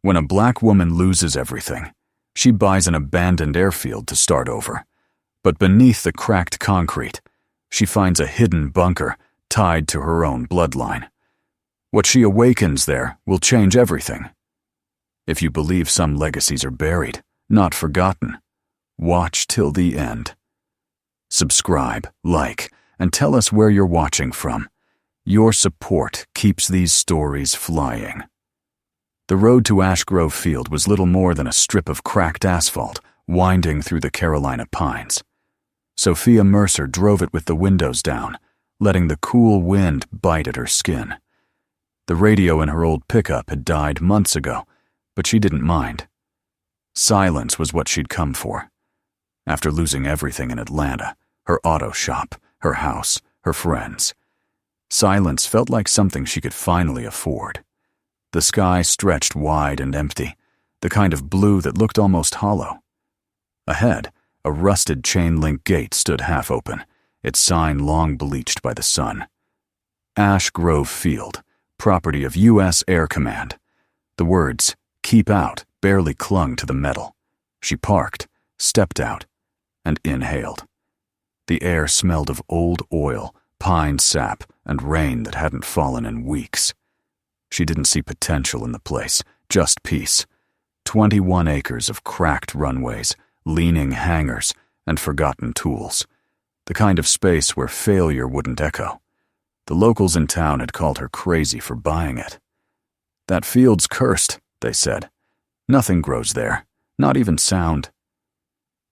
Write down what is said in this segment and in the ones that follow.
When a black woman loses everything, she buys an abandoned airfield to start over. But beneath the cracked concrete, she finds a hidden bunker tied to her own bloodline. What she awakens there will change everything. If you believe some legacies are buried, not forgotten, watch till the end. Subscribe, like, and tell us where you're watching from. Your support keeps these stories flying. The road to Ash Grove Field was little more than a strip of cracked asphalt winding through the Carolina pines. Sophia Mercer drove it with the windows down, letting the cool wind bite at her skin. The radio in her old pickup had died months ago, but she didn't mind. Silence was what she'd come for. After losing everything in Atlanta, her auto shop, her house, her friends, silence felt like something she could finally afford. The sky stretched wide and empty, the kind of blue that looked almost hollow. Ahead, a rusted chain-link gate stood half open, its sign long bleached by the sun. Ash Grove Field, property of U.S. Air Command. The words, "Keep out," barely clung to the metal. She parked, stepped out, and inhaled. The air smelled of old oil, pine sap, and rain that hadn't fallen in weeks. She didn't see potential in the place, just peace. 21 acres of cracked runways, leaning hangars, and forgotten tools. The kind of space where failure wouldn't echo. The locals in town had called her crazy for buying it. "That field's cursed," they said. "Nothing grows there, not even sound."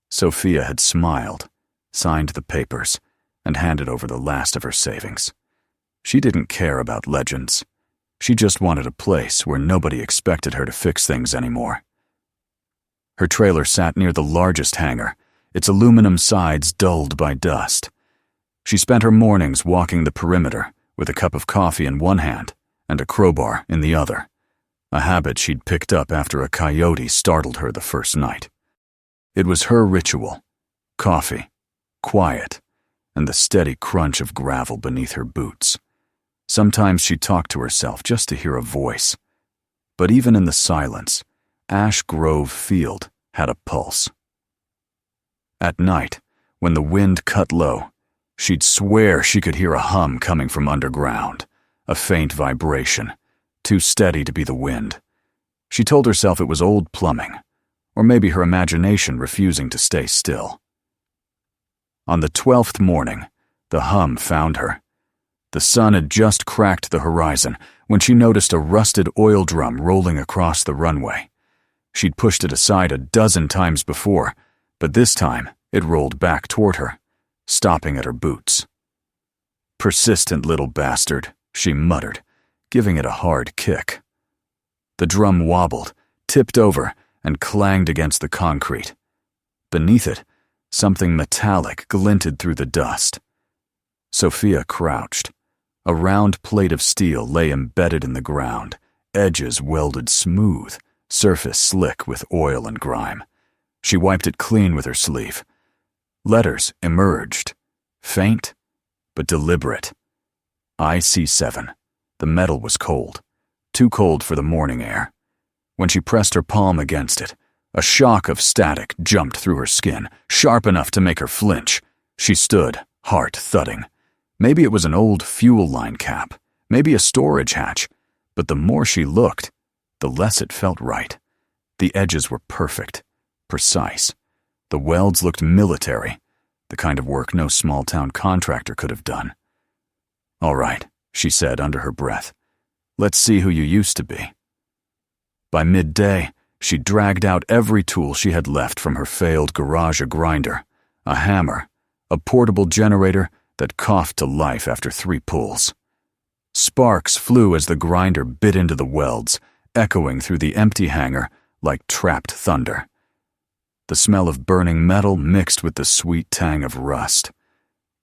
Sophia had smiled, signed the papers, and handed over the last of her savings. She didn't care about legends. She just wanted a place where nobody expected her to fix things anymore. Her trailer sat near the largest hangar, its aluminum sides dulled by dust. She spent her mornings walking the perimeter with a cup of coffee in one hand and a crowbar in the other, a habit she'd picked up after a coyote startled her the first night. It was her ritual: coffee, quiet, and the steady crunch of gravel beneath her boots. Sometimes she talked to herself just to hear a voice. But even in the silence, Ash Grove Field had a pulse. At night, when the wind cut low, she'd swear she could hear a hum coming from underground, a faint vibration, too steady to be the wind. She told herself it was old plumbing, or maybe her imagination refusing to stay still. On the 12th morning, the hum found her. The sun had just cracked the horizon when she noticed a rusted oil drum rolling across the runway. She'd pushed it aside a dozen times before, but this time it rolled back toward her, stopping at her boots. "Persistent little bastard," she muttered, giving it a hard kick. The drum wobbled, tipped over, and clanged against the concrete. Beneath it, something metallic glinted through the dust. Sophia crouched. A round plate of steel lay embedded in the ground, edges welded smooth, surface slick with oil and grime. She wiped it clean with her sleeve. Letters emerged, faint but deliberate. IC7. The metal was cold, too cold for the morning air. When she pressed her palm against it, a shock of static jumped through her skin, sharp enough to make her flinch. She stood, heart thudding. Maybe it was an old fuel line cap, maybe a storage hatch, but the more she looked, the less it felt right. The edges were perfect, precise. The welds looked military, the kind of work no small-town contractor could have done. "All right," she said under her breath. "Let's see who you used to be." By midday, she dragged out every tool she had left from her failed garage: a grinder, a hammer, a portable generator that coughed to life after 3 pulls. Sparks flew as the grinder bit into the welds, echoing through the empty hangar like trapped thunder. The smell of burning metal mixed with the sweet tang of rust.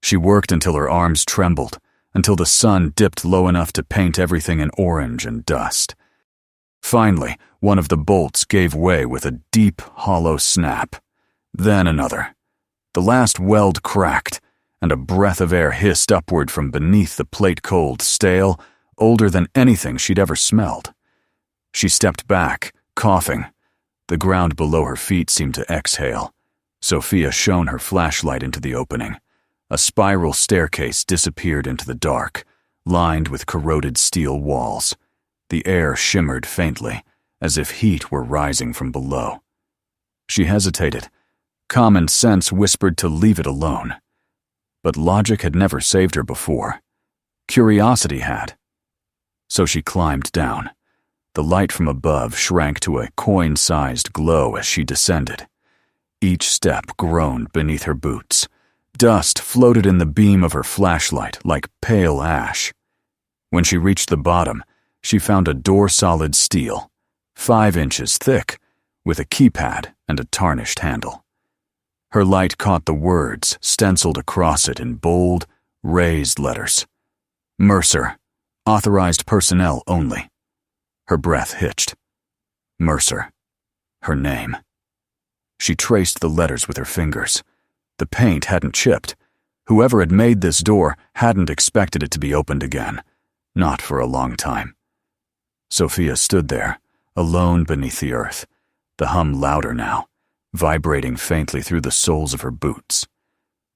She worked until her arms trembled, until the sun dipped low enough to paint everything in orange and dust. Finally, one of the bolts gave way with a deep, hollow snap. Then another. The last weld cracked, and a breath of air hissed upward from beneath the plate-cold, stale, older than anything she'd ever smelled. She stepped back, Coughing, the ground below her feet seemed to exhale. Sophia shone her flashlight into the opening. A spiral staircase disappeared into the dark, lined with corroded steel walls. The air shimmered faintly, as if heat were rising from below. She hesitated. Common sense whispered to leave it alone. But logic had never saved her before. Curiosity had. So she climbed down. The light from above shrank to a coin-sized glow as she descended. Each step groaned beneath her boots. Dust floated in the beam of her flashlight like pale ash. When she reached the bottom, she found a door solid steel, 5 inches thick, with a keypad and a tarnished handle. Her light caught the words stenciled across it in bold, raised letters. Mercer, authorized personnel only. Her breath hitched. Mercer. Her name. She traced the letters with her fingers. The paint hadn't chipped. Whoever had made this door hadn't expected it to be opened again. Not for a long time. Sophia stood there, alone beneath the earth, the hum louder now, vibrating faintly through the soles of her boots.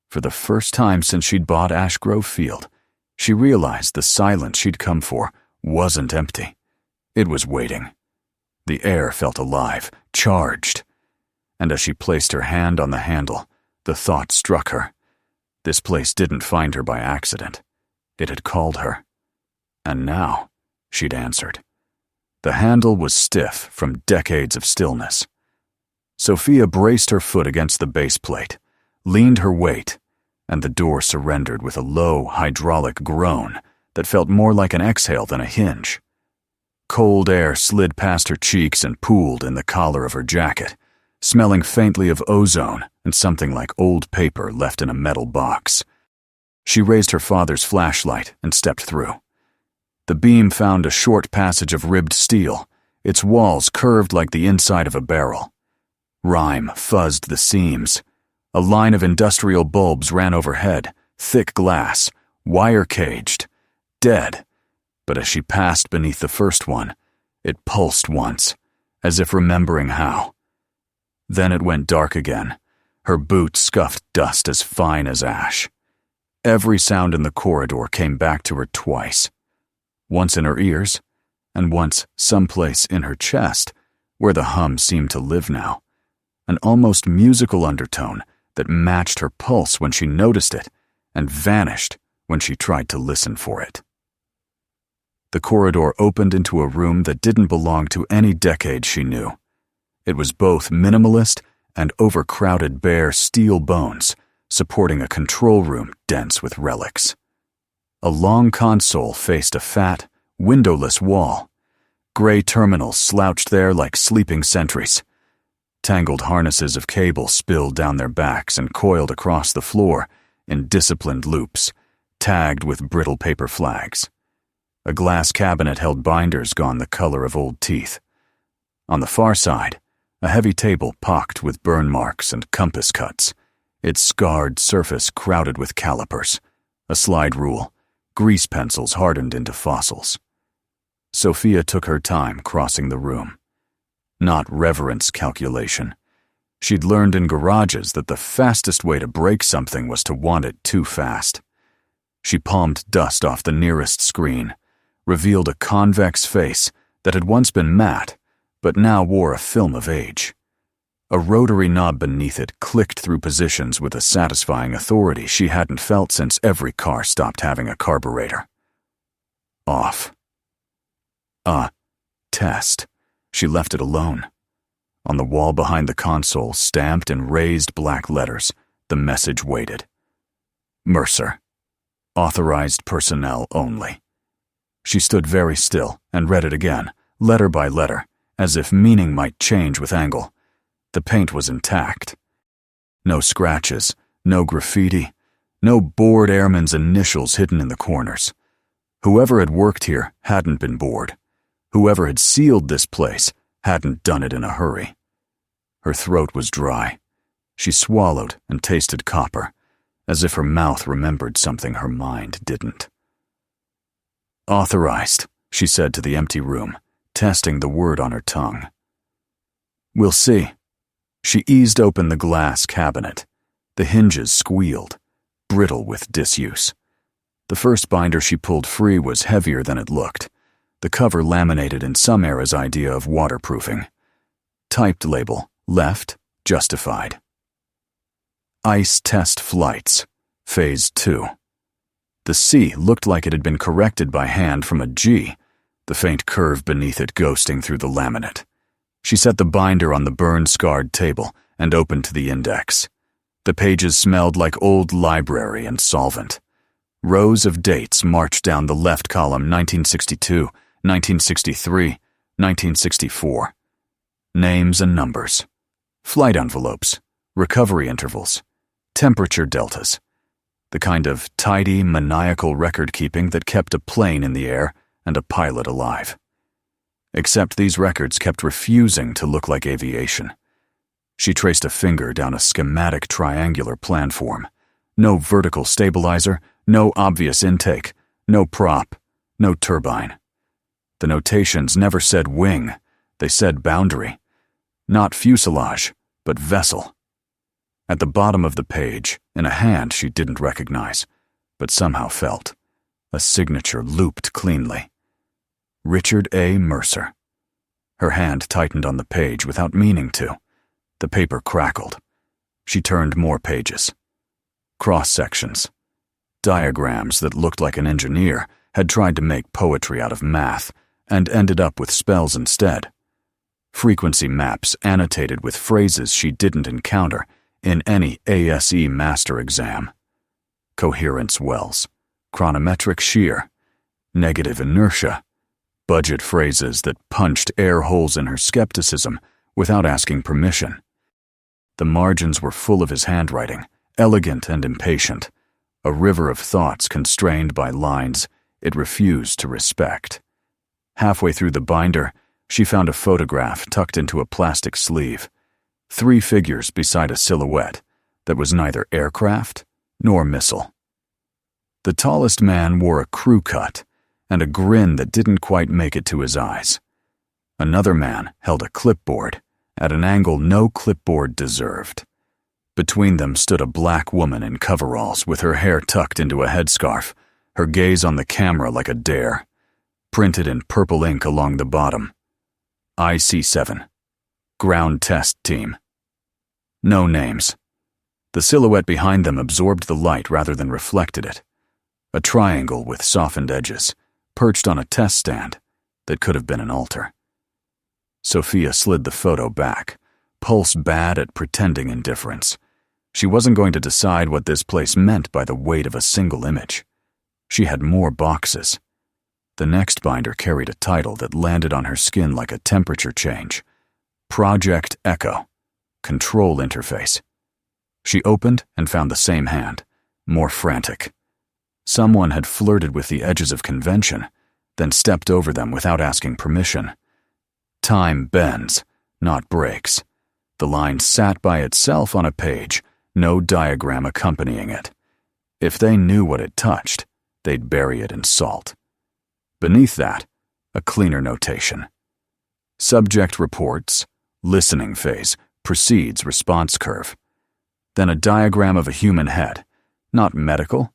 For the first time since she'd bought Ash Grove Field, she realized the silence she'd come for wasn't empty. It was waiting. The air felt alive, charged. And as she placed her hand on the handle, the thought struck her. This place didn't find her by accident. It had called her. And now, she'd answered. The handle was stiff from decades of stillness. Sophia braced her foot against the base plate, leaned her weight, and the door surrendered with a low, hydraulic groan that felt more like an exhale than a hinge. Cold air slid past her cheeks and pooled in the collar of her jacket, smelling faintly of ozone and something like old paper left in a metal box. She raised her father's flashlight and stepped through. The beam found a short passage of ribbed steel, its walls curved like the inside of a barrel. Rime fuzzed the seams. A line of industrial bulbs ran overhead, thick glass, wire-caged, dead. But as she passed beneath the first one, it pulsed once, as if remembering how. Then it went dark again. Her boots scuffed dust as fine as ash. Every sound in the corridor came back to her twice. Once in her ears, and once someplace in her chest, where the hum seemed to live now. An almost musical undertone that matched her pulse when she noticed it, and vanished when she tried to listen for it. The corridor opened into a room that didn't belong to any decade she knew. It was both minimalist and overcrowded bare steel bones, supporting a control room dense with relics. A long console faced a fat, windowless wall. Gray terminals slouched there like sleeping sentries. Tangled harnesses of cable spilled down their backs and coiled across the floor in disciplined loops, tagged with brittle paper flags. A glass cabinet held binders gone the color of old teeth. On the far side, a heavy table pocked with burn marks and compass cuts, its scarred surface crowded with calipers, a slide rule, grease pencils hardened into fossils. Sophia took her time crossing the room. Not reverence calculation. She'd learned in garages that the fastest way to break something was to want it too fast. She palmed dust off the nearest screen, revealed a convex face that had once been matte, but now wore a film of age. A rotary knob beneath it clicked through positions with a satisfying authority she hadn't felt since every car stopped having a carburetor. Off. Test. She left it alone. On the wall behind the console, stamped in raised black letters, the message waited. Mercer. Authorized personnel only. She stood very still and read it again, letter by letter, as if meaning might change with angle. The paint was intact. No scratches, no graffiti, no bored airman's initials hidden in the corners. Whoever had worked here hadn't been bored. Whoever had sealed this place hadn't done it in a hurry. Her throat was dry. She swallowed and tasted copper, as if her mouth remembered something her mind didn't. Authorized, she said to the empty room, testing the word on her tongue. We'll see. She eased open the glass cabinet. The hinges squealed, brittle with disuse. The first binder she pulled free was heavier than it looked. The cover laminated in some era's idea of waterproofing. Typed label, left, justified. Ice test flights, phase 2. The C looked like it had been corrected by hand from a G, the faint curve beneath it ghosting through the laminate. She set the binder on the burn-scarred table and opened to the index. The pages smelled like old library and solvent. Rows of dates marched down the left column: 1962, 1963, 1964. Names and numbers. Flight envelopes. Recovery intervals. Temperature deltas. The kind of tidy, maniacal record-keeping that kept a plane in the air and a pilot alive. Except these records kept refusing to look like aviation. She traced a finger down a schematic triangular planform. No vertical stabilizer, no obvious intake, no prop, no turbine. The notations never said wing, they said boundary. Not fuselage, but vessel. At the bottom of the page, in a hand she didn't recognize, but somehow felt, a signature looped cleanly. Richard A. Mercer. Her hand tightened on the page without meaning to. The paper crackled. She turned more pages. Cross-sections. Diagrams that looked like an engineer had tried to make poetry out of math and ended up with spells instead. Frequency maps annotated with phrases she didn't encounter in any ASE master exam. Coherence wells. Chronometric shear. Negative inertia. Budget phrases that punched air holes in her skepticism without asking permission. The margins were full of his handwriting, elegant and impatient, a river of thoughts constrained by lines it refused to respect. Halfway through the binder, she found a photograph tucked into a plastic sleeve. 3 figures beside a silhouette that was neither aircraft nor missile. The tallest man wore a crew cut and a grin that didn't quite make it to his eyes. Another man held a clipboard at an angle no clipboard deserved. Between them stood a black woman in coveralls with her hair tucked into a headscarf, her gaze on the camera like a dare. Printed in purple ink along the bottom. IC-7. Ground Test Team. No names. The silhouette behind them absorbed the light rather than reflected it. A triangle with softened edges, perched on a test stand that could have been an altar. Sophia slid the photo back, pulse bad at pretending indifference. She wasn't going to decide what this place meant by the weight of a single image. She had more boxes. The next binder carried a title that landed on her skin like a temperature change. Project Echo. Control interface. She opened and found the same hand, more frantic. Someone had flirted with the edges of convention, then stepped over them without asking permission. Time bends, not breaks. The line sat by itself on a page, no diagram accompanying it. If they knew what it touched, they'd bury it in salt. Beneath that, a cleaner notation. Subject reports, listening phase, precedes response curve. Then a diagram of a human head, not medical,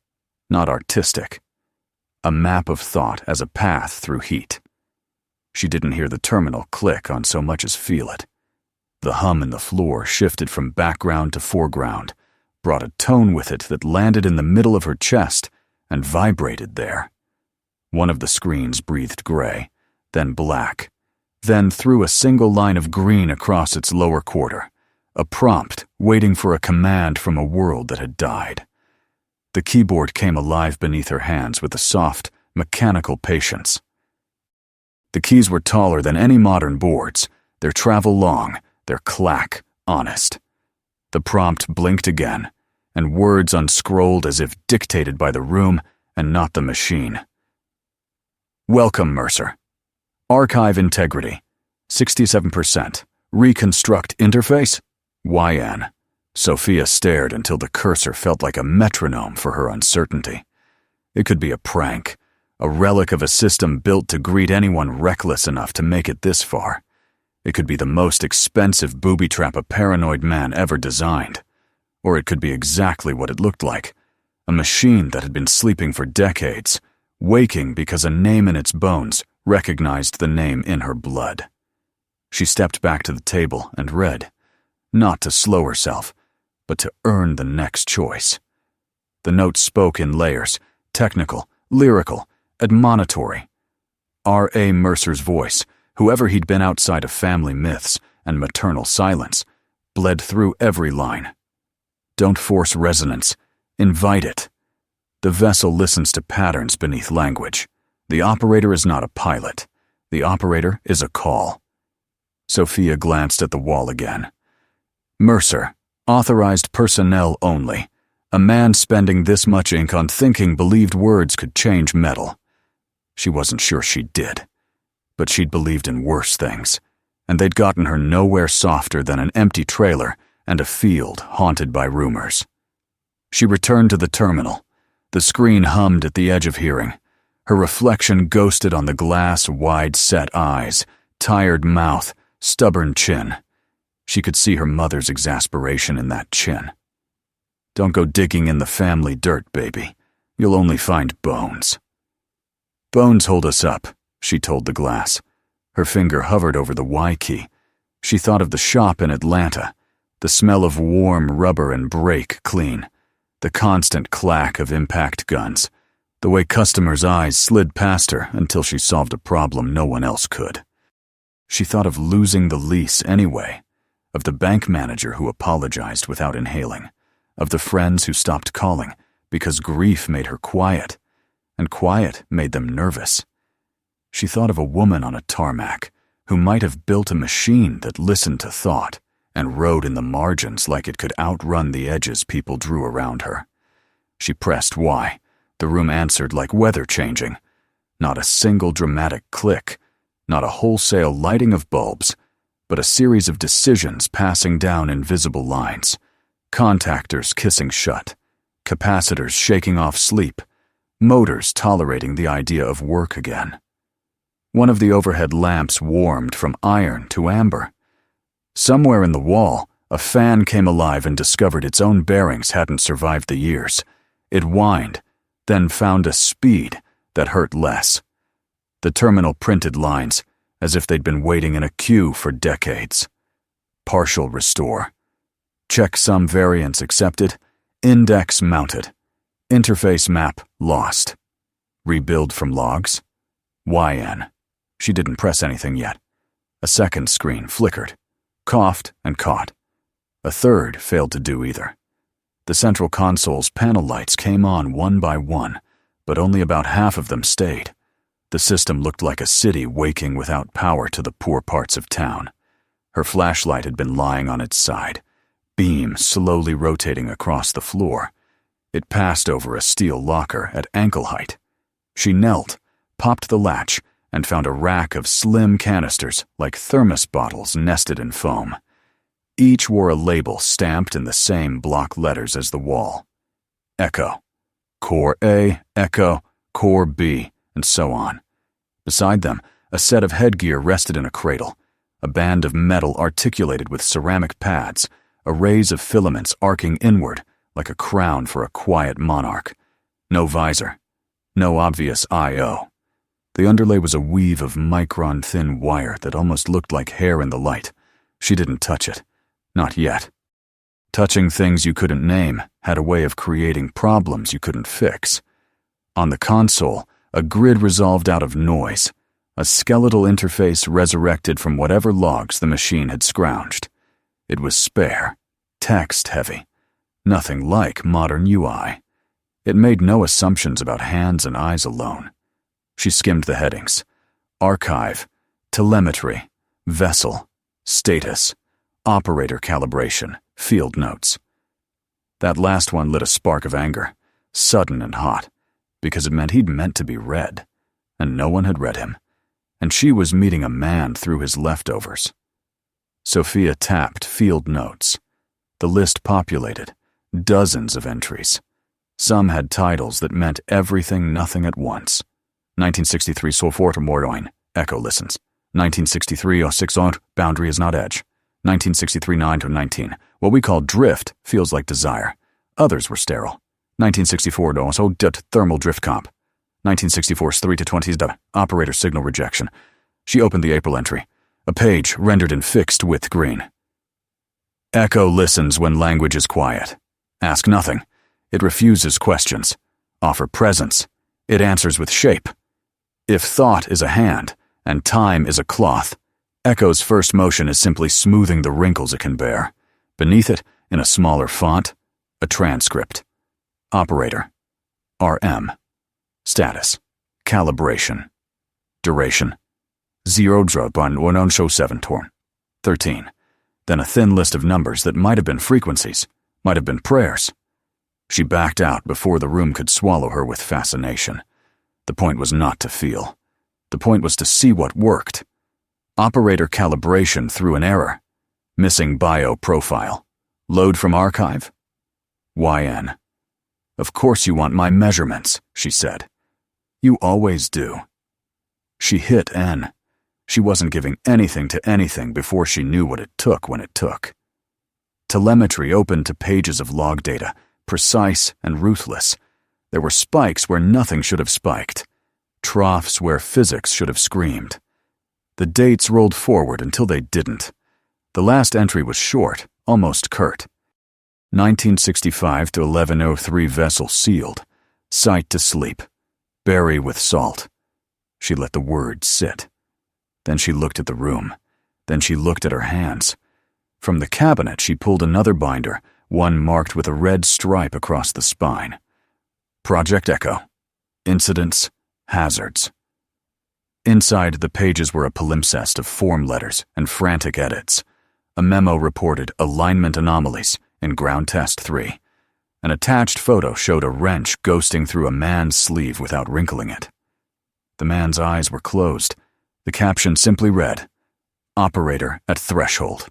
not artistic. A map of thought as a path through heat. She didn't hear the terminal click on so much as feel it. The hum in the floor shifted from background to foreground, brought a tone with it that landed in the middle of her chest and vibrated there. One of the screens breathed gray, then black, then threw a single line of green across its lower quarter, a prompt waiting for a command from a world that had died. The keyboard came alive beneath her hands with a soft, mechanical patience. The keys were taller than any modern boards, their travel long, their clack honest. The prompt blinked again, and words unscrolled as if dictated by the room and not the machine. Welcome, Mercer. Archive integrity, 67%. Reconstruct interface, YN. Sophia stared until the cursor felt like a metronome for her uncertainty. It could be a prank, a relic of a system built to greet anyone reckless enough to make it this far. It could be the most expensive booby trap a paranoid man ever designed. Or it could be exactly what it looked like. A machine that had been sleeping for decades, waking because a name in its bones recognized the name in her blood. She stepped back to the table and read, not to slow herself, but to earn the next choice. The note spoke in layers, technical, lyrical, admonitory. R.A. Mercer's voice, whoever he'd been outside of family myths and maternal silence, bled through every line. Don't force resonance. Invite it. The vessel listens to patterns beneath language. The operator is not a pilot. The operator is a call. Sophia glanced at the wall again. Mercer, authorized personnel only. A man spending this much ink on thinking believed words could change metal. She wasn't sure she did, but she'd believed in worse things, and they'd gotten her nowhere softer than an empty trailer and a field haunted by rumors. She returned to the terminal. The screen hummed at the edge of hearing. Her reflection ghosted on the glass, wide-set eyes, tired mouth, stubborn chin. She could see her mother's exasperation in that chin. Don't go digging in the family dirt, baby. You'll only find bones. Bones hold us up, she told the glass. Her finger hovered over the Y key. She thought of the shop in Atlanta, the smell of warm rubber and brake clean, the constant clack of impact guns, the way customers' eyes slid past her until she solved a problem no one else could. She thought of losing the lease anyway, of the bank manager who apologized without inhaling, of the friends who stopped calling because grief made her quiet, and quiet made them nervous. She thought of a woman on a tarmac who might have built a machine that listened to thought and rode in the margins like it could outrun the edges people drew around her. She pressed Y. The room answered like weather changing. Not a single dramatic click, not a wholesale lighting of bulbs, but a series of decisions passing down invisible lines, contactors kissing shut, capacitors shaking off sleep, motors tolerating the idea of work again. One of the overhead lamps warmed from iron to amber. Somewhere in the wall, a fan came alive and discovered its own bearings hadn't survived the years. It whined, then found a speed that hurt less. The terminal printed lines, as if they'd been waiting in a queue for decades. Partial restore. Checksum variance accepted. Index mounted. Interface map lost. Rebuild from logs. YN. She didn't press anything yet. A second screen flickered, coughed and caught. A third failed to do either. The central console's panel lights came on one by one, but only about half of them stayed. The system looked like a city waking without power to the poor parts of town. Her flashlight had been lying on its side, beam slowly rotating across the floor. It passed over a steel locker at ankle height. She knelt, popped the latch, and found a rack of slim canisters like thermos bottles nested in foam. Each wore a label stamped in the same block letters as the wall. Echo. Core A, Echo, Core B, and so on. Beside them, a set of headgear rested in a cradle, a band of metal articulated with ceramic pads, arrays of filaments arcing inward like a crown for a quiet monarch. No visor. No obvious I.O. The underlay was a weave of micron-thin wire that almost looked like hair in the light. She didn't touch it. Not yet. Touching things you couldn't name had a way of creating problems you couldn't fix. On the console, a grid resolved out of noise, a skeletal interface resurrected from whatever logs the machine had scrounged. It was spare, text-heavy, nothing like modern UI. It made no assumptions about hands and eyes alone. She skimmed the headings. Archive, telemetry, vessel, status, operator calibration, field notes. That last one lit a spark of anger, sudden and hot, because it meant he'd meant to be read, and no one had read him, and she was meeting a man through his leftovers. Sophia tapped field notes. The list populated, dozens of entries. Some had titles that meant everything nothing at once. 1963 Solforter Mordoin, Echo listens. 1963-06 boundary is not edge. 1963-9-19, what we call drift feels like desire. Others were sterile. 1964-also thermal drift comp. 1964-3-20 operator signal rejection. She opened the April entry, a page rendered in fixed width green. Echo listens when language is quiet. Ask nothing. It refuses questions. Offer presence. It answers with shape. If thought is a hand and time is a cloth, Echo's first motion is simply smoothing the wrinkles it can bear. Beneath it, in a smaller font, a transcript. Operator. RM. Status. Calibration. Duration. 0.107 torn. 13. Then a thin list of numbers that might have been frequencies, might have been prayers. She backed out before the room could swallow her with fascination. The point was not to feel. The point was to see what worked. Operator calibration threw an error. Missing bio profile. Load from archive? YN. Of course you want my measurements, she said. You always do. She hit N. She wasn't giving anything to anything before she knew what it took when it took. Telemetry opened to pages of log data, precise and ruthless. There were spikes where nothing should have spiked. Troughs where physics should have screamed. The dates rolled forward until they didn't. The last entry was short, almost curt. 1965 to 1103 vessel sealed. Site to sleep. Bury with salt. She let the words sit. Then she looked at the room. Then she looked at her hands. From the cabinet she pulled another binder, one marked with a red stripe across the spine. Project Echo. Incidents. Hazards. Inside, the pages were a palimpsest of form letters and frantic edits. A memo reported alignment anomalies in Ground Test 3. An attached photo showed a wrench ghosting through a man's sleeve without wrinkling it. The man's eyes were closed. The caption simply read, Operator at threshold.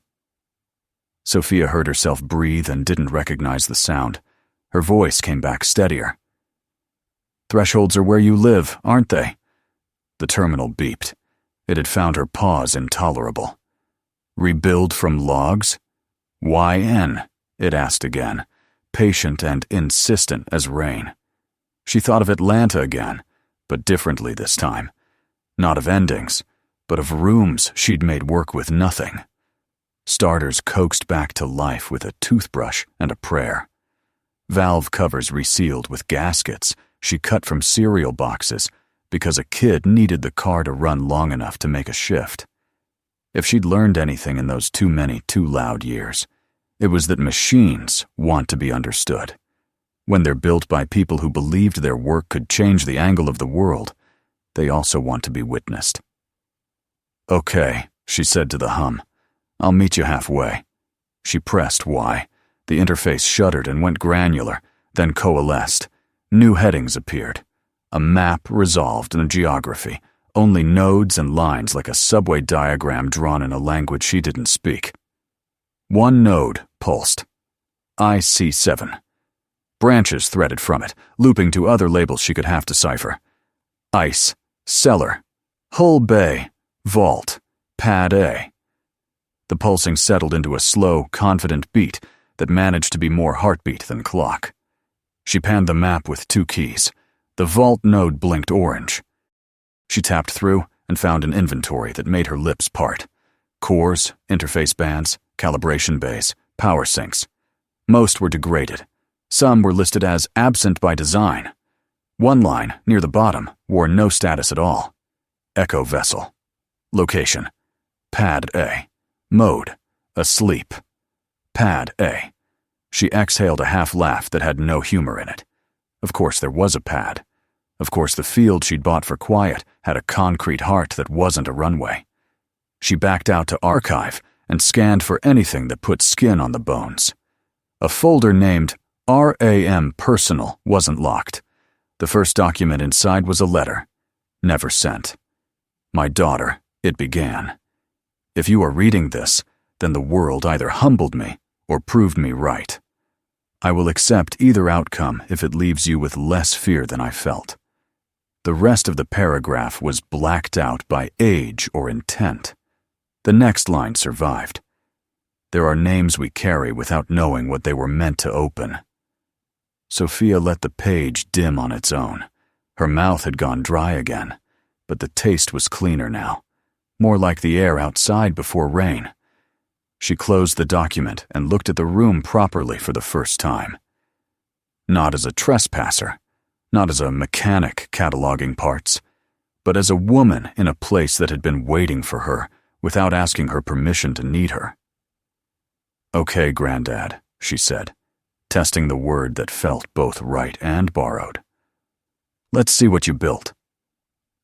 Sophia heard herself breathe and didn't recognize the sound. Her voice came back steadier. Thresholds are where you live, aren't they? The terminal beeped. It had found her pause intolerable. Rebuild from logs? YN? It asked again, patient and insistent as rain. She thought of Atlanta again, but differently this time. Not of endings, but of rooms she'd made work with nothing. Starters coaxed back to life with a toothbrush and a prayer. Valve covers resealed with gaskets she cut from cereal boxes because a kid needed the car to run long enough to make a shift. If she'd learned anything in those too many, too loud years, it was that machines want to be understood. When they're built by people who believed their work could change the angle of the world, they also want to be witnessed. Okay, she said to the hum. I'll meet you halfway. She pressed Y. The interface shuddered and went granular, then coalesced. New headings appeared. A map resolved in a geography, only nodes and lines like a subway diagram drawn in a language she didn't speak. One node pulsed. IC7. Branches threaded from it, looping to other labels she could half decipher. Ice, cellar, Hull Bay, vault, pad A. The pulsing settled into a slow, confident beat that managed to be more heartbeat than clock. She panned the map with 2 keys. The vault node blinked orange. She tapped through and found an inventory that made her lips part. Cores, interface bands, calibration bays, power sinks. Most were degraded. Some were listed as absent by design. One line, near the bottom, wore no status at all. Echo vessel. Location. Pad A. Mode. Asleep. Pad A. She exhaled a half laugh that had no humor in it. Of course there was a pad. Of course the field she'd bought for quiet had a concrete heart that wasn't a runway. She backed out to archive and scanned for anything that put skin on the bones. A folder named RAM Personal wasn't locked. The first document inside was a letter. Never sent. My daughter, it began. If you are reading this, then the world either humbled me or proved me right. I will accept either outcome if it leaves you with less fear than I felt. The rest of the paragraph was blacked out by age or intent. The next line survived. There are names we carry without knowing what they were meant to open. Sophia let the page dim on its own. Her mouth had gone dry again, but the taste was cleaner now, more like the air outside before rain. She closed the document and looked at the room properly for the first time. Not as a trespasser, not as a mechanic cataloging parts, but as a woman in a place that had been waiting for her without asking her permission to need her. "Okay, Granddad," she said, testing the word that felt both right and borrowed. "Let's see what you built."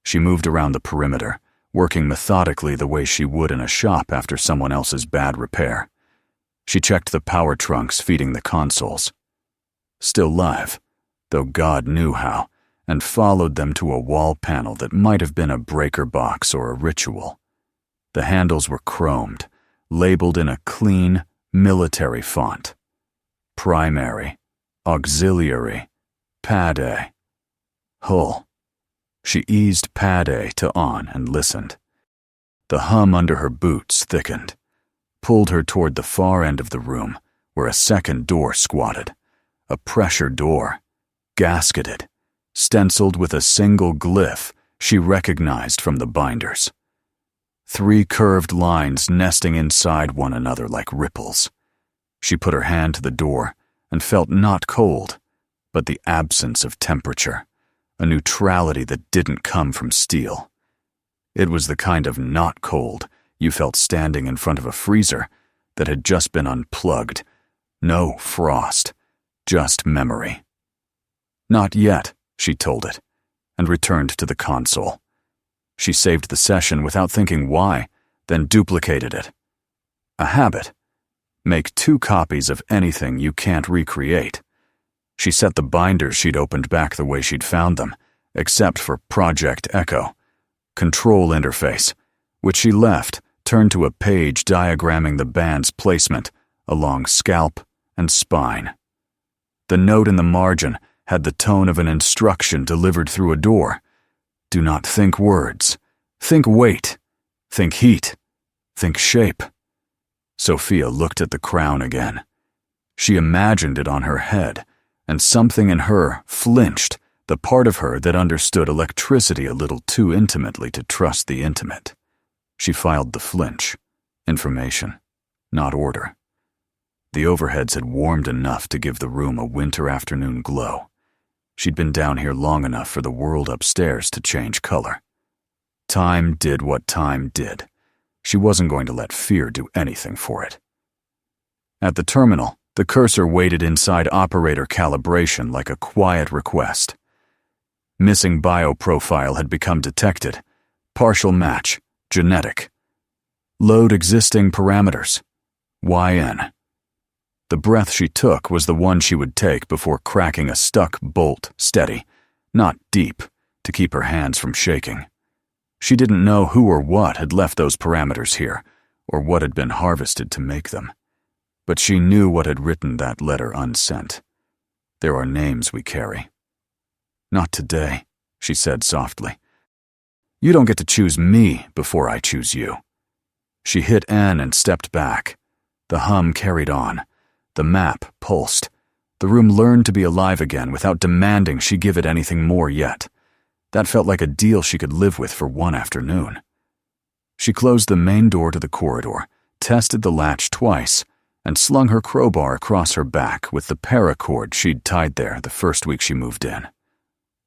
She moved around the perimeter, working methodically the way she would in a shop after someone else's bad repair. She checked the power trunks feeding the consoles. Still live, though God knew how, and followed them to a wall panel that might have been a breaker box or a ritual. The handles were chromed, labeled in a clean, military font. Primary, auxiliary, pad A. Hull. She eased pad A to on and listened. The hum under her boots thickened, pulled her toward the far end of the room where a second door squatted. A pressure door, gasketed, stenciled with a single glyph she recognized from the binders. 3 curved lines nesting inside one another like ripples. She put her hand to the door and felt not cold, but the absence of temperature, a neutrality that didn't come from steel. It was the kind of not cold you felt standing in front of a freezer that had just been unplugged. No frost, just memory. "Not yet," she told it, and returned to the console. She saved the session without thinking why, then duplicated it. A habit. Make 2 copies of anything you can't recreate. She set the binders she'd opened back the way she'd found them, except for Project Echo. Control interface, which she left, turned to a page diagramming the band's placement along scalp and spine. The note in the margin had the tone of an instruction delivered through a door. Do not think words. Think weight. Think heat. Think shape. Sophia looked at the crown again. She imagined it on her head, and something in her flinched, the part of her that understood electricity a little too intimately to trust the intimate. She filed the flinch. Information, not order. The overheads had warmed enough to give the room a winter afternoon glow. She'd been down here long enough for the world upstairs to change color. Time did what time did. She wasn't going to let fear do anything for it. At the terminal, the cursor waited inside operator calibration like a quiet request. Missing bioprofile had become detected. Partial match, genetic. Load existing parameters, YN. The breath she took was the one she would take before cracking a stuck bolt steady, not deep, to keep her hands from shaking. She didn't know who or what had left those parameters here, or what had been harvested to make them. But she knew what had written that letter unsent. There are names we carry. "Not today," she said softly. "You don't get to choose me before I choose you." She hit N and stepped back. The hum carried on. The map pulsed. The room learned to be alive again without demanding she give it anything more yet. That felt like a deal she could live with for one afternoon. She closed the main door to the corridor, tested the latch twice, and slung her crowbar across her back with the paracord she'd tied there the first week she moved in.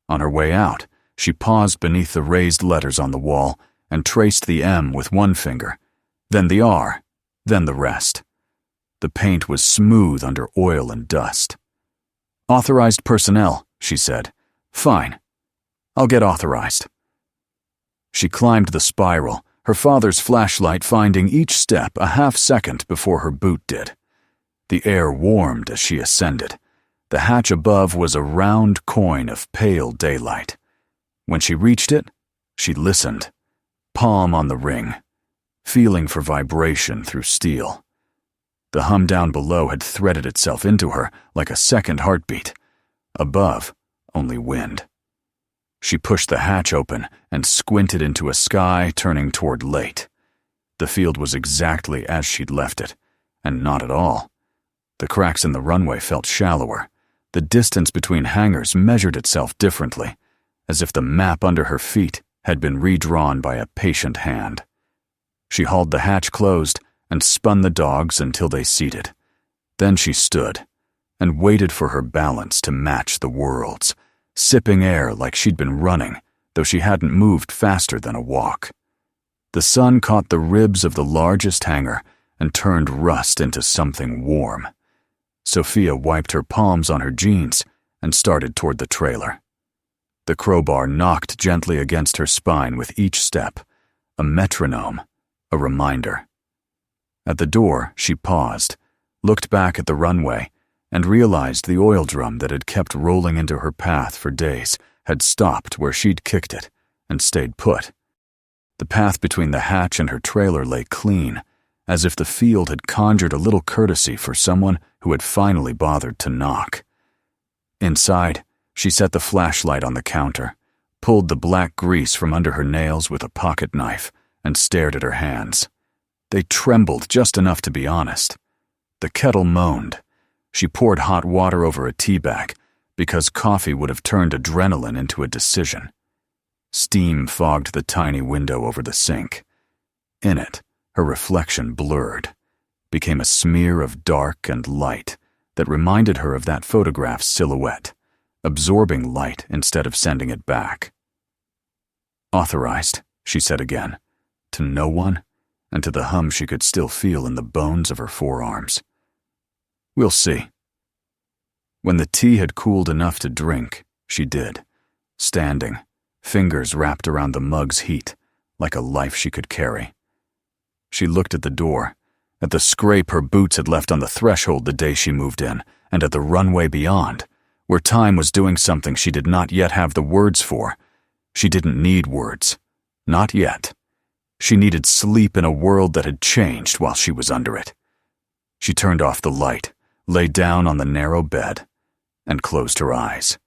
On her way out, she paused beneath the raised letters on the wall and traced the M with one finger, then the R, then the rest. The paint was smooth under oil and dust. "Authorized personnel," she said. "Fine. I'll get authorized." She climbed the spiral, her father's flashlight finding each step a half-second before her boot did. The air warmed as she ascended. The hatch above was a round coin of pale daylight. When she reached it, she listened, palm on the ring, feeling for vibration through steel. The hum down below had threaded itself into her like a second heartbeat. Above, only wind. She pushed the hatch open and squinted into a sky turning toward late. The field was exactly as she'd left it, and not at all. The cracks in the runway felt shallower. The distance between hangars measured itself differently, as if the map under her feet had been redrawn by a patient hand. She hauled the hatch closed and spun the dogs until they seated. Then she stood and waited for her balance to match the world's, sipping air like she'd been running, though she hadn't moved faster than a walk. The sun caught the ribs of the largest hangar and turned rust into something warm. Sophia wiped her palms on her jeans and started toward the trailer. The crowbar knocked gently against her spine with each step, a metronome, a reminder. At the door, she paused, looked back at the runway, and realized the oil drum that had kept rolling into her path for days had stopped where she'd kicked it and stayed put. The path between the hatch and her trailer lay clean, as if the field had conjured a little courtesy for someone who had finally bothered to knock. Inside, she set the flashlight on the counter, pulled the black grease from under her nails with a pocket knife, and stared at her hands. They trembled just enough to be honest. The kettle moaned. She poured hot water over a tea bag, because coffee would have turned adrenaline into a decision. Steam fogged the tiny window over the sink. In it, her reflection blurred, became a smear of dark and light that reminded her of that photograph's silhouette, absorbing light instead of sending it back. Authorized, she said again, to no one, and to the hum she could still feel in the bones of her forearms. We'll see. When the tea had cooled enough to drink, she did, standing, fingers wrapped around the mug's heat, like a life she could carry. She looked at the door, at the scrape her boots had left on the threshold the day she moved in, and at the runway beyond, where time was doing something she did not yet have the words for. She didn't need words. Not yet. She needed sleep in a world that had changed while she was under it. She turned off the light, lay down on the narrow bed, and closed her eyes.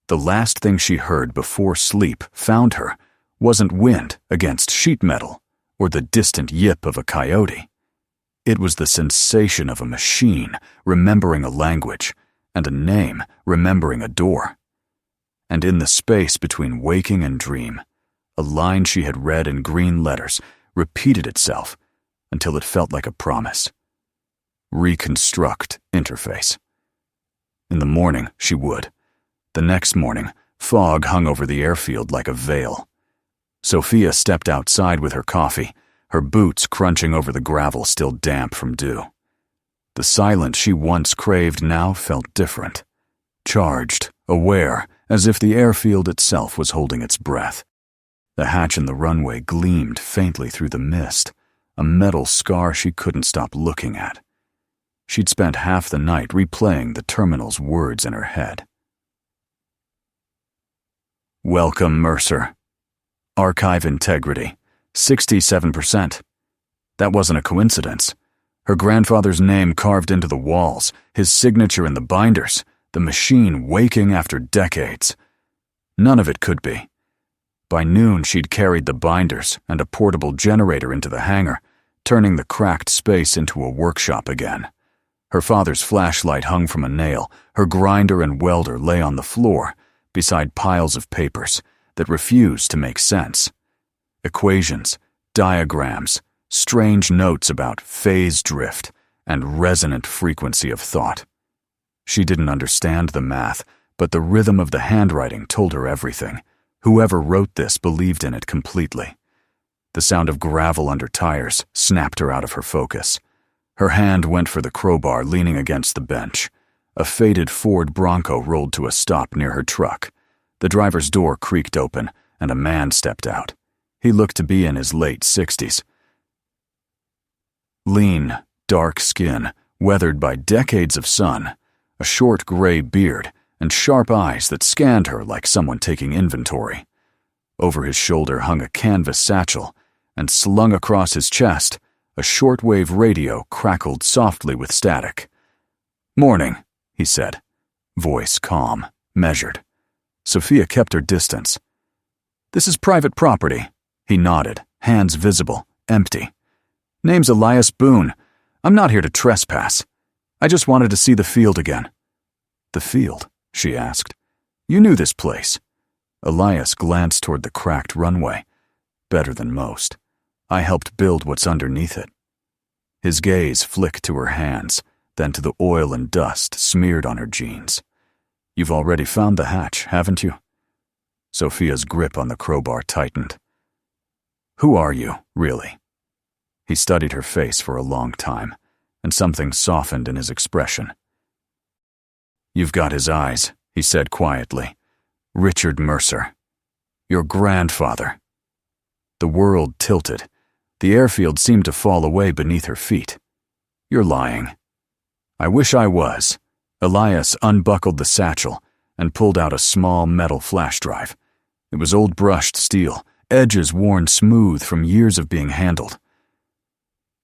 The last thing she heard before sleep found her wasn't wind against sheet metal or the distant yip of a coyote. It was the sensation of a machine remembering a language and a name remembering a door. And in the space between waking and dream, a line she had read in green letters repeated itself until it felt like a promise. Reconstruct interface. In the morning, she would. The next morning, fog hung over the airfield like a veil. Sophia stepped outside with her coffee, her boots crunching over the gravel still damp from dew. The silence she once craved now felt different. Charged, aware, as if the airfield itself was holding its breath. The hatch in the runway gleamed faintly through the mist, a metal scar she couldn't stop looking at. She'd spent half the night replaying the terminal's words in her head. Welcome, Mercer. Archive integrity, 67%. That wasn't a coincidence. Her grandfather's name carved into the walls, his signature in the binders, the machine waking after decades. None of it could be. By noon, she'd carried the binders and a portable generator into the hangar, turning the cracked space into a workshop again. Her father's flashlight hung from a nail, her grinder and welder lay on the floor, beside piles of papers that refused to make sense. Equations, diagrams, strange notes about phase drift and resonant frequency of thought. She didn't understand the math, but the rhythm of the handwriting told her everything. Whoever wrote this believed in it completely. The sound of gravel under tires snapped her out of her focus. Her hand went for the crowbar leaning against the bench. A faded Ford Bronco rolled to a stop near her truck. The driver's door creaked open, and a man stepped out. He looked to be in his late 60s. Lean, dark skin, weathered by decades of sun, a short gray beard, and sharp eyes that scanned her like someone taking inventory. Over his shoulder hung a canvas satchel, and slung across his chest, a shortwave radio crackled softly with static. "Morning," he said, voice calm, measured. Sophia kept her distance. "This is private property." He nodded, hands visible, empty. "Name's Elias Boone. I'm not here to trespass. I just wanted to see the field again." "The field?" she asked. "You knew this place." Elias glanced toward the cracked runway. "Better than most. I helped build what's underneath it." His gaze flicked to her hands, then to the oil and dust smeared on her jeans. "You've already found the hatch, haven't you?" Sophia's grip on the crowbar tightened. "Who are you, really?" He studied her face for a long time, and something softened in his expression. "You've got his eyes," he said quietly. "Richard Mercer. Your grandfather." The world tilted. The airfield seemed to fall away beneath her feet. "You're lying." "I wish I was." Elias unbuckled the satchel and pulled out a small metal flash drive. It was old brushed steel, edges worn smooth from years of being handled.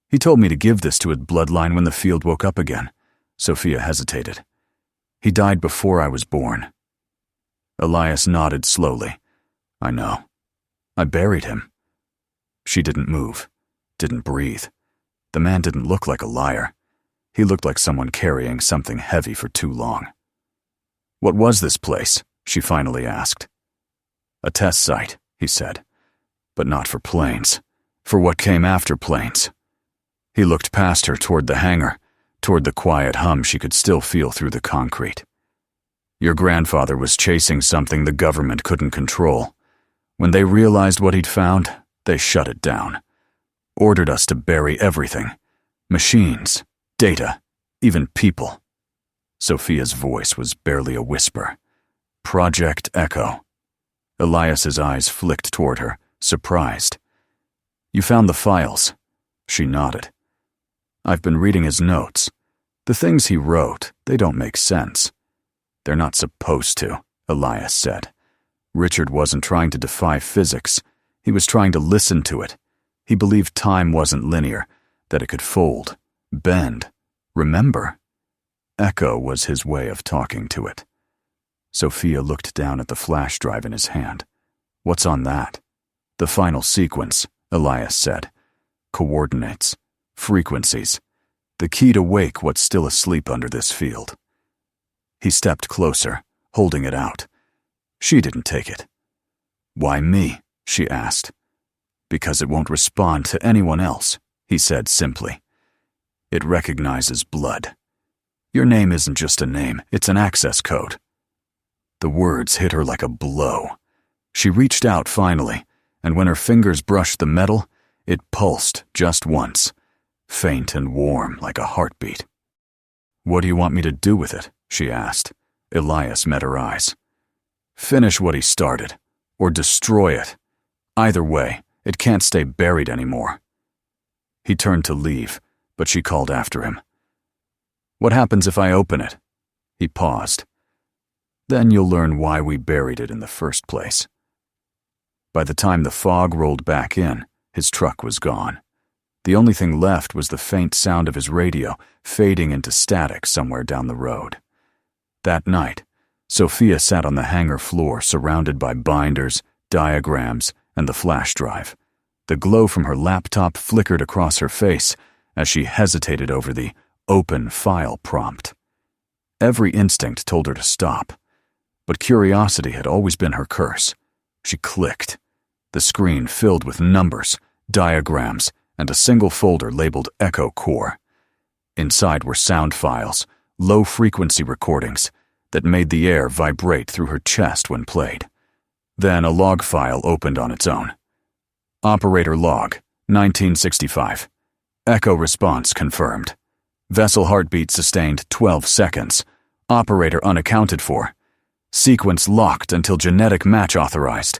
"He told me to give this to his bloodline when the field woke up again." Sophia hesitated. "He died before I was born." Elias nodded slowly. "I know. I buried him." She didn't move, didn't breathe. The man didn't look like a liar. He looked like someone carrying something heavy for too long. "What was this place?" she finally asked. "A test site," he said. "But not for planes. For what came after planes." He looked past her toward the hangar, toward the quiet hum she could still feel through the concrete. "Your grandfather was chasing something the government couldn't control. When they realized what he'd found, they shut it down. Ordered us to bury everything. Machines, data, even people." Sophia's voice was barely a whisper. "Project Echo." Elias's eyes flicked toward her, surprised. "You found the files?" She nodded. "I've been reading his notes. The things he wrote, they don't make sense." "They're not supposed to," Elias said. "Richard wasn't trying to defy physics. He was trying to listen to it. He believed time wasn't linear, that it could fold, bend, remember. Echo was his way of talking to it." Sophia looked down at the flash drive in his hand. "What's on that?" "The final sequence," Elias said. "Coordinates, frequencies, the key to wake what's still asleep under this field." He stepped closer, holding it out. She didn't take it. "Why me?" she asked. "Because it won't respond to anyone else," he said simply. "It recognizes blood. Your name isn't just a name, it's an access code." The words hit her like a blow. She reached out finally, and when her fingers brushed the metal, it pulsed just once, faint and warm like a heartbeat. "What do you want me to do with it?" she asked. Elias met her eyes. "Finish what he started, or destroy it. Either way, it can't stay buried anymore." He turned to leave, but she called after him. "What happens if I open it?" He paused. "Then you'll learn why we buried it in the first place." By the time the fog rolled back in, his truck was gone. The only thing left was the faint sound of his radio fading into static somewhere down the road. That night, Sophia sat on the hangar floor surrounded by binders, diagrams, and the flash drive. The glow from her laptop flickered across her face as she hesitated over the open file prompt. Every instinct told her to stop, but curiosity had always been her curse. She clicked. The screen filled with numbers, diagrams, and a single folder labeled Echo Core. Inside were sound files, low-frequency recordings that made the air vibrate through her chest when played. Then a log file opened on its own. Operator log, 1965. Echo response confirmed. Vessel heartbeat sustained 12 seconds. Operator unaccounted for. Sequence locked until genetic match authorized.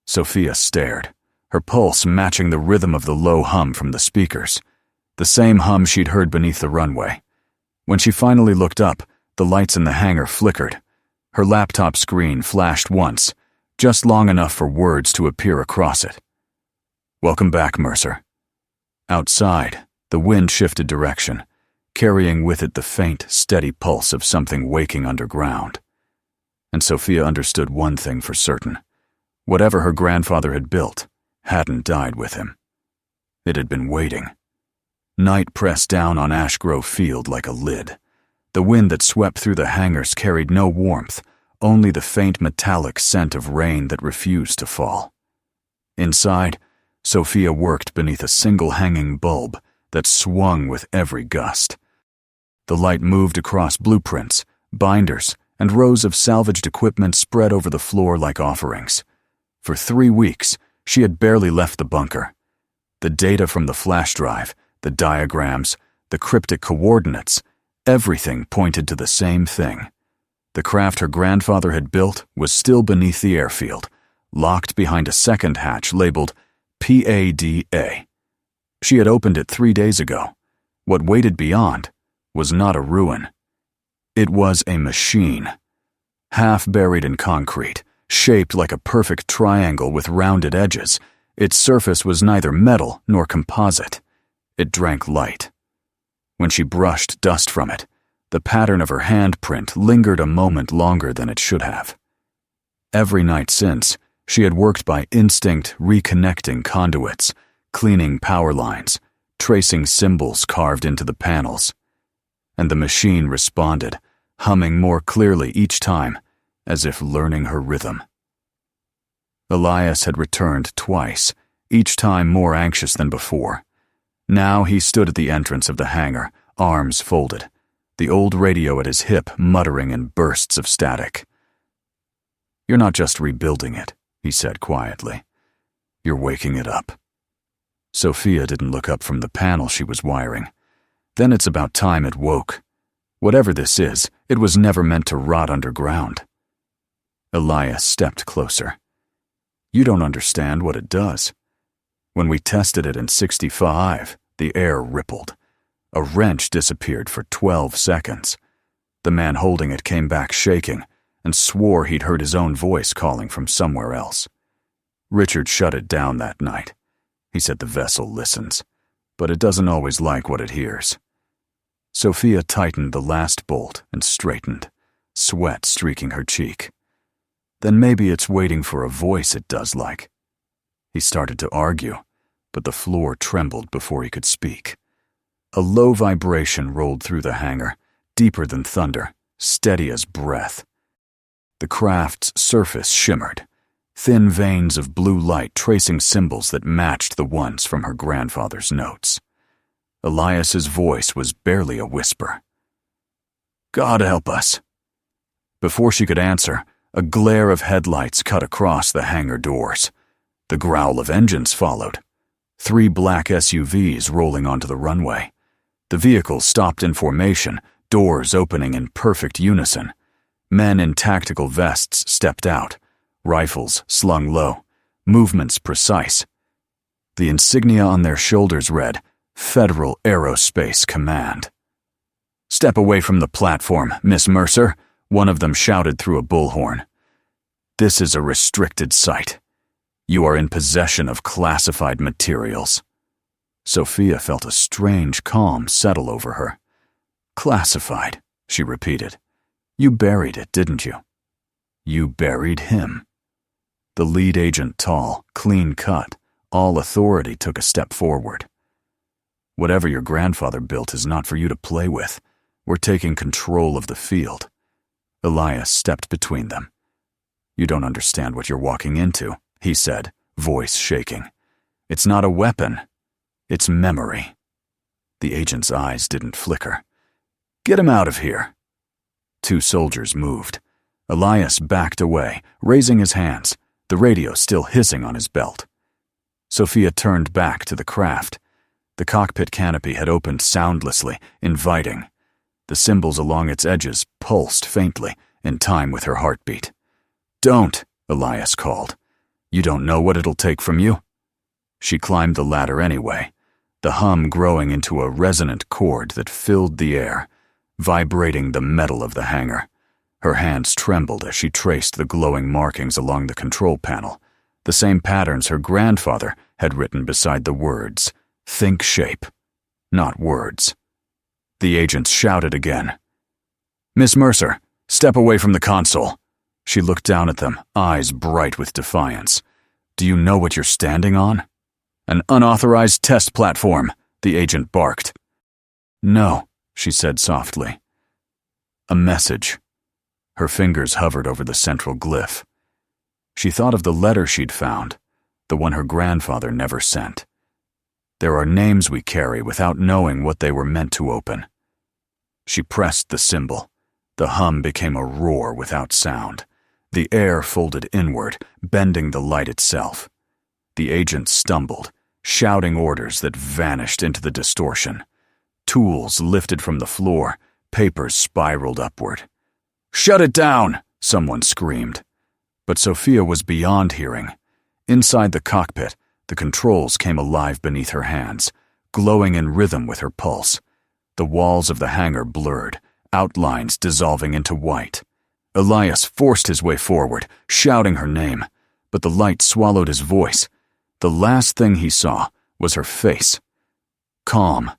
Sophia stared, her pulse matching the rhythm of the low hum from the speakers, the same hum she'd heard beneath the runway. When she finally looked up, the lights in the hangar flickered. Her laptop screen flashed once, just long enough for words to appear across it. "Welcome back, Mercer." Outside, the wind shifted direction, carrying with it the faint, steady pulse of something waking underground. And Sophia understood one thing for certain. Whatever her grandfather had built hadn't died with him. It had been waiting. Night pressed down on Ash Grove Field like a lid. The wind that swept through the hangars carried no warmth, only the faint metallic scent of rain that refused to fall. Inside, Sophia worked beneath a single hanging bulb that swung with every gust. The light moved across blueprints, binders, and rows of salvaged equipment spread over the floor like offerings. For 3 weeks, she had barely left the bunker. The data from the flash drive, the diagrams, the cryptic coordinates, everything pointed to the same thing. The craft her grandfather had built was still beneath the airfield, locked behind a second hatch labeled PADA. She had opened it 3 days ago. What waited beyond was not a ruin. It was a machine. Half buried in concrete, shaped like a perfect triangle with rounded edges, its surface was neither metal nor composite. It drank light. When she brushed dust from it, the pattern of her handprint lingered a moment longer than it should have. Every night since, she had worked by instinct, reconnecting conduits, cleaning power lines, tracing symbols carved into the panels. And the machine responded, humming more clearly each time, as if learning her rhythm. Elias had returned twice, each time more anxious than before. Now he stood at the entrance of the hangar, arms folded, the old radio at his hip muttering in bursts of static. "You're not just rebuilding it," he said quietly. "You're waking it up." Sophia didn't look up from the panel she was wiring. Then it's about time it woke. Whatever this is, it was never meant to rot underground. Elias stepped closer. "You don't understand what it does. When we tested it in 65, the air rippled. A wrench disappeared for 12 seconds. The man holding it came back shaking and swore he'd heard his own voice calling from somewhere else. Richard shut it down that night. He said the vessel listens, but it doesn't always like what it hears." Sophia tightened the last bolt and straightened, sweat streaking her cheek. "Then maybe it's waiting for a voice it does like." He started to argue, but the floor trembled before he could speak. A low vibration rolled through the hangar, deeper than thunder, steady as breath. The craft's surface shimmered, thin veins of blue light tracing symbols that matched the ones from her grandfather's notes. Elias's voice was barely a whisper. "God help us." Before she could answer, a glare of headlights cut across the hangar doors. The growl of engines followed. 3 black SUVs rolling onto the runway. The vehicles stopped in formation, doors opening in perfect unison. Men in tactical vests stepped out, rifles slung low, movements precise. The insignia on their shoulders read, "Federal Aerospace Command." "Step away from the platform, Miss Mercer," one of them shouted through a bullhorn. "This is a restricted site. You are in possession of classified materials." Sophia felt a strange calm settle over her. "Classified," she repeated. "You buried it, didn't you?" "You buried him." The lead agent, tall, clean-cut, all authority, took a step forward. "Whatever your grandfather built is not for you to play with. We're taking control of the field." Elias stepped between them. "You don't understand what you're walking into," he said, voice shaking. "It's not a weapon. It's memory." The agent's eyes didn't flicker. "Get him out of here." 2 soldiers moved. Elias backed away, raising his hands, the radio still hissing on his belt. Sophia turned back to the craft. The cockpit canopy had opened soundlessly, inviting. The symbols along its edges pulsed faintly, in time with her heartbeat. "Don't," Elias called. "You don't know what it'll take from you." She climbed the ladder anyway, the hum growing into a resonant chord that filled the air, vibrating the metal of the hangar. Her hands trembled as she traced the glowing markings along the control panel, the same patterns her grandfather had written beside the words, "Think shape," not words. The agents shouted again. "Miss Mercer, step away from the console." She looked down at them, eyes bright with defiance. "Do you know what you're standing on?" "An unauthorized test platform," the agent barked. "No," she said softly. "A message." Her fingers hovered over the central glyph. She thought of the letter she'd found, the one her grandfather never sent. There are names we carry without knowing what they were meant to open. She pressed the symbol. The hum became a roar without sound. The air folded inward, bending the light itself. The agent stumbled, shouting orders that vanished into the distortion. Tools lifted from the floor, papers spiraled upward. "Shut it down!" someone screamed. But Sophia was beyond hearing. Inside the cockpit, the controls came alive beneath her hands, glowing in rhythm with her pulse. The walls of the hangar blurred, outlines dissolving into white. Elias forced his way forward, shouting her name, but the light swallowed his voice. The last thing he saw was her face. Calm,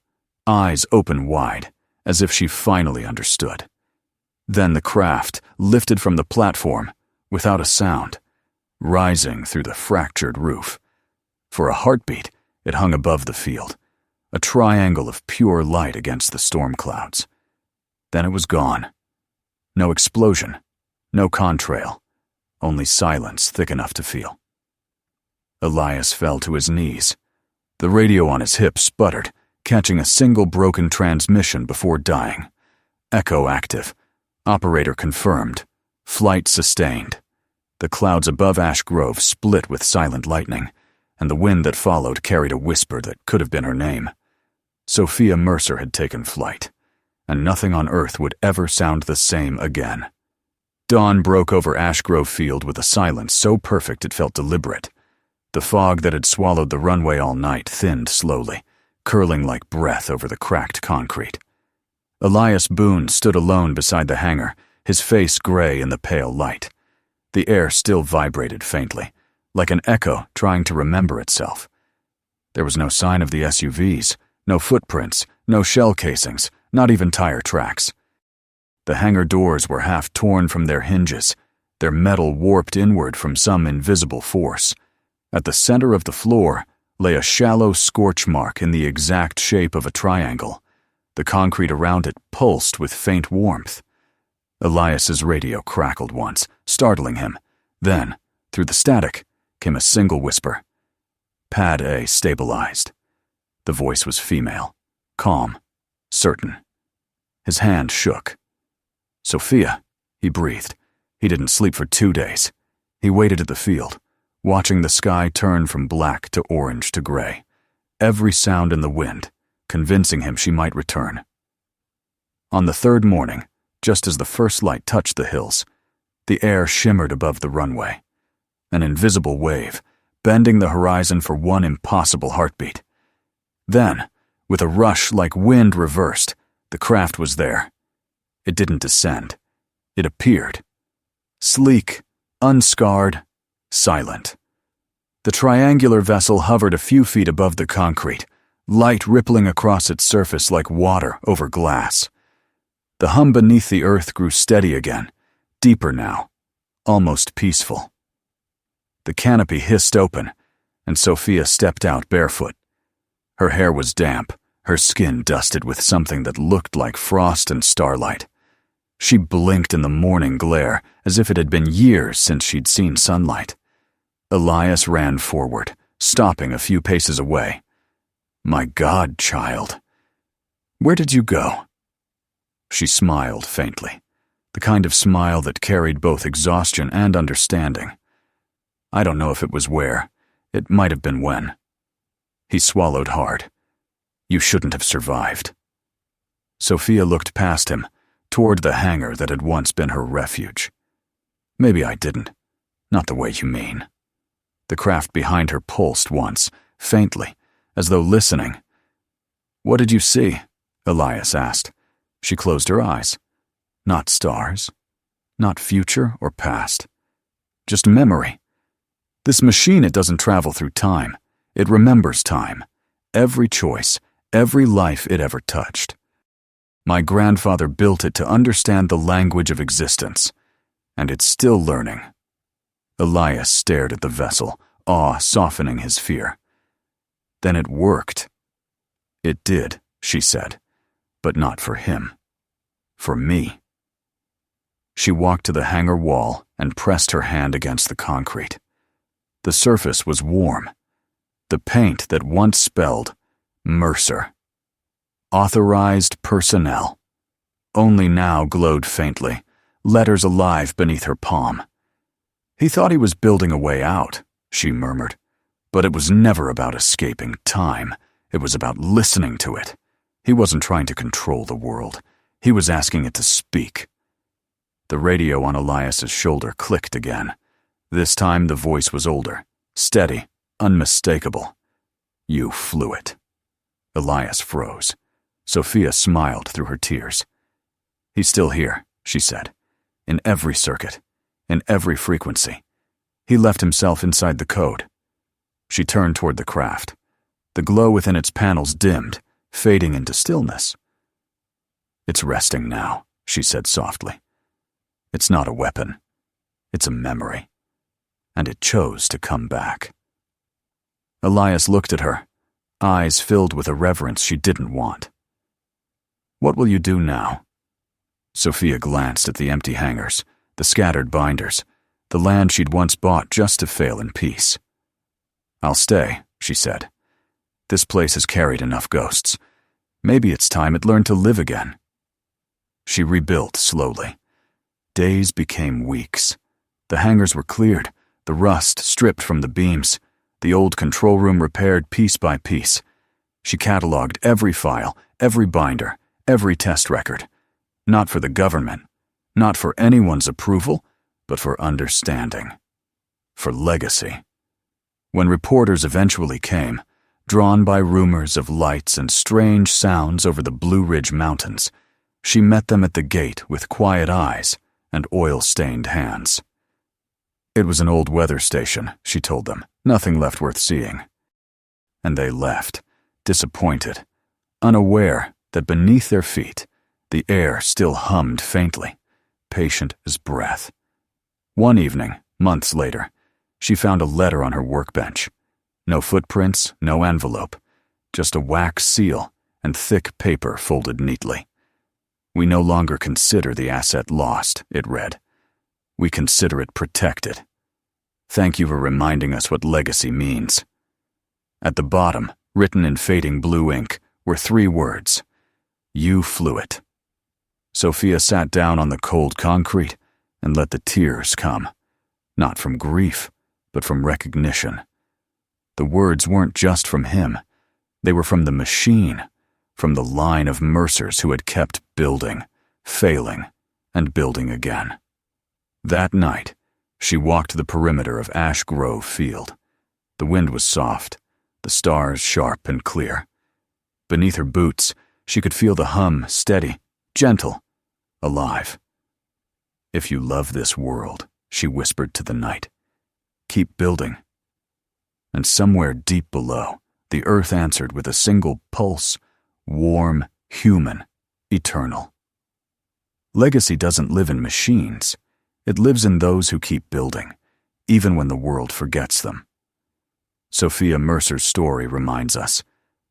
eyes open wide, as if she finally understood. Then the craft lifted from the platform, without a sound, rising through the fractured roof. For a heartbeat, it hung above the field, a triangle of pure light against the storm clouds. Then it was gone. No explosion, no contrail, only silence thick enough to feel. Elias fell to his knees. The radio on his hip sputtered, catching a single broken transmission before dying. Echo active. Operator confirmed. Flight sustained. The clouds above Ash Grove split with silent lightning, and the wind that followed carried a whisper that could have been her name. Sophia Mercer had taken flight, and nothing on earth would ever sound the same again. Dawn broke over Ash Grove Field with a silence so perfect it felt deliberate. The fog that had swallowed the runway all night thinned slowly, curling like breath over the cracked concrete. Elias Boone stood alone beside the hangar, his face gray in the pale light. The air still vibrated faintly, like an echo trying to remember itself. There was no sign of the SUVs, no footprints, no shell casings, not even tire tracks. The hangar doors were half torn from their hinges, their metal warped inward from some invisible force. At the center of the floor lay a shallow scorch mark in the exact shape of a triangle. The concrete around it pulsed with faint warmth. Elias's radio crackled once, startling him. Then, through the static, came a single whisper. Pad A stabilized. The voice was female, calm, certain. His hand shook. "Sophia," he breathed. He didn't sleep for 2 days. He waited at the field, watching the sky turn from black to orange to gray. Every sound in the wind, convincing him she might return. On the third morning, just as the first light touched the hills, the air shimmered above the runway. An invisible wave, bending the horizon for one impossible heartbeat. Then, with a rush like wind reversed, the craft was there. It didn't descend. It appeared. Sleek, unscarred, silent. The triangular vessel hovered a few feet above the concrete, light rippling across its surface like water over glass. The hum beneath the earth grew steady again, deeper now, almost peaceful. The canopy hissed open, and Sophia stepped out barefoot. Her hair was damp, her skin dusted with something that looked like frost and starlight. She blinked in the morning glare as if it had been years since she'd seen sunlight. Elias ran forward, stopping a few paces away. "My God, child. Where did you go?" She smiled faintly, the kind of smile that carried both exhaustion and understanding. "I don't know if it was where. It might have been when." He swallowed hard. "You shouldn't have survived." Sophia looked past him, toward the hangar that had once been her refuge. "Maybe I didn't. Not the way you mean." The craft behind her pulsed once, faintly, as though listening. "What did you see?" Elias asked. She closed her eyes. Not stars, not future or past. Just memory. This machine, it doesn't travel through time. It remembers time. Every choice, every life it ever touched. My grandfather built it to understand the language of existence. and it's still learning. Elias stared at the vessel, awe softening his fear. Then it worked. It did, she said, but not for him. For me. She walked to the hangar wall and pressed her hand against the concrete. The surface was warm. The paint that once spelled Mercer. Authorized personnel. Only now glowed faintly, letters alive beneath her palm. He thought he was building a way out, she murmured, but it was never about escaping time. It was about listening to it. He wasn't trying to control the world. He was asking it to speak. The radio on Elias's shoulder clicked again. This time the voice was older, steady, unmistakable. You flew it. Elias froze. Sophia smiled through her tears. He's still here, she said. In every circuit. In every frequency. He left himself inside the code. She turned toward the craft. The glow within its panels dimmed, fading into stillness. It's resting now, she said softly. It's not a weapon. It's a memory. And it chose to come back. Elias looked at her, eyes filled with a reverence she didn't want. What will you do now? Sophia glanced at the empty hangars, the scattered binders, the land she'd once bought just to fail in peace. I'll stay, she said. This place has carried enough ghosts. Maybe it's time it learned to live again. She rebuilt slowly. Days became weeks. The hangars were cleared, the rust stripped from the beams, the old control room repaired piece by piece. She cataloged every file, every binder, every test record. Not for the government, not for anyone's approval, but for understanding. For legacy. When reporters eventually came, drawn by rumors of lights and strange sounds over the Blue Ridge Mountains, she met them at the gate with quiet eyes and oil-stained hands. It was an old weather station, she told them, nothing left worth seeing. And they left, disappointed, unaware that beneath their feet, the air still hummed faintly, patient as breath. One evening, months later, she found a letter on her workbench. No footprints, no envelope, just a wax seal and thick paper folded neatly. We no longer consider the asset lost, it read. We consider it protected. Thank you for reminding us what legacy means. At the bottom, written in fading blue ink, were 3 words. You flew it. Sophia sat down on the cold concrete and let the tears come, not from grief, but from recognition. The words weren't just from him. They were from the machine, from the line of Mercers who had kept building, failing, and building again. That night, she walked the perimeter of Ash Grove Field. The wind was soft, the stars sharp and clear. Beneath her boots, she could feel the hum steady, gentle, alive. If you love this world, she whispered to the night, keep building. And somewhere deep below, the earth answered with a single pulse, warm, human, eternal. Legacy doesn't live in machines. It lives in those who keep building, even when the world forgets them. Sophia Mercer's story reminds us,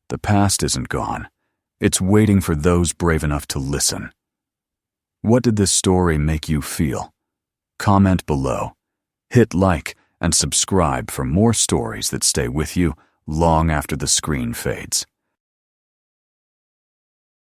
the past isn't gone. It's waiting for those brave enough to listen. What did this story make you feel? Comment below. Hit like and subscribe for more stories that stay with you long after the screen fades.